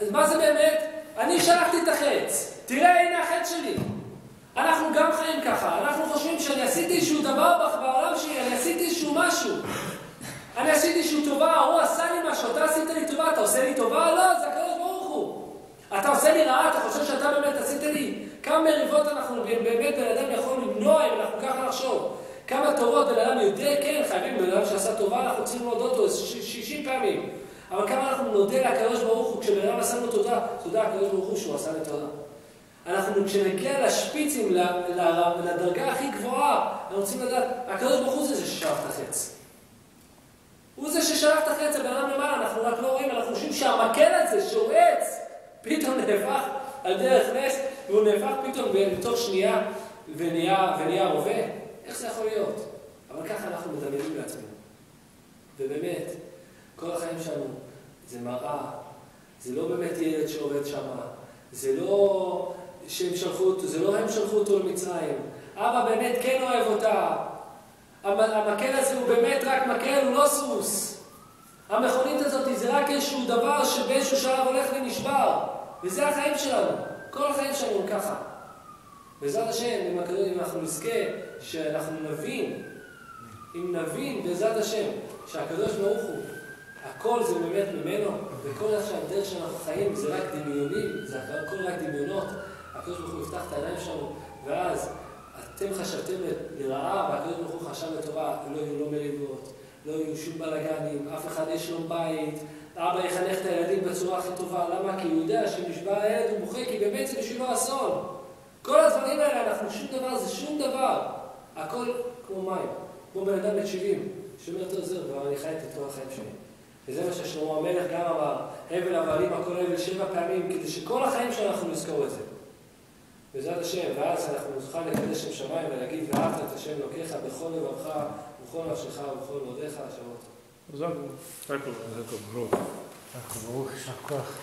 אז מה זה באמת? אני שלחתי את החץ. תראה, הנה החץ שלי. אנחנו גם חיים ככה. אנחנו חושבים שאני עשיתי איזשהו דבר בעולם שלי, אני עשיתי איזשהו משהו. אני עשיתי איזשהו טובה, הוא עשה לי משהו, אתה עשית לי טובה, אתה עושה לי טובה? לא, זה הקדוש ברוך הוא. אתה עושה לי רעה, אתה חושב שאתה באמת עשית לי? כמה מריבות אנחנו באמת בן אדם יכול למנוע אם אנחנו ככה לחשוב. כמה טובות בן אדם יודע, כן, חייבים בן אדם שעשה טובה, אנחנו צריכים להודות לו 60 פעמים. אבל כמה אנחנו נודה לקדוש ברוך הוא, כשבן אדם עשה לו תודה, תודה הקדוש ברוך הוא שהוא עשה לי תודה. אנחנו, כשנגיע לשפיצים, לדרגה הכי גבוהה, אנחנו רוצים לדעת, הקדוש ברוך הוא זה ששלח את החץ. הוא זה ששלח את החץ, הבן אדם למעלה, אנחנו רק לא רואים, אנחנו חושבים שהמקל הזה, שהוא עץ, פתאום נהפך על דרך נס, והוא נהפך פתאום בתוך שנייה ונהיה רובה. איך זה יכול להיות? אבל ככה אנחנו מדמיינים לעצמנו. ובאמת, כל החיים שלנו זה מראה, זה לא באמת ילד שעובד שם, זה לא הם שלחו אותו למצרים. אבא באמת כן אוהב אותה. המקל הזה הוא באמת רק מקל, הוא לא סוס. המכונית הזאת זה רק איזשהו דבר שבאיזשהו שלב הולך ונשבר. וזה החיים שלנו. כל החיים שלנו הם ככה. בעזרת השם, אם אנחנו נזכה, שאנחנו נבין, אם נבין בעזרת השם, שהקדוש ברוך הוא, הכל זה באמת ממנו, וכל הדרך שאנחנו חיים זה רק דמיונים, זה הכל רק דמיונות. הקדוש ברוך הוא יפתח את העיניים שלנו, ואז אתם חשבתם לרעה, והקדוש ברוך הוא חשב לטובה, לא יהיו לא מריבות, לא יהיו שום בלגנים, אף אחד יש לו בית, אבא יחנך את הילדים בצורה הכי טובה. למה? כי הוא יודע שנשבר הילד הוא בוכה, כי באמת זה בשבילו אסון. כל הדברים האלה, אנחנו שום דבר, זה שום דבר. הכל כמו מים, כמו בן אדם בן 70, שאומר יותר עוזר, ואני חי את כל החיים שלי. וזה מה ששלמה המלך גם אמר, הבל הבעלים הכל הבל 7 פעמים, כדי שכל החיים שלנו אנחנו נזכור את זה. בעזרת השם, ואז אנחנו נוכל לקדש שם שמיים ולהגיד, ואהבת את השם אלוקיך בכל לבבך, ובכל נפשך ובכל מאודיך, שבוע טוב. ברוך, יישר כוח.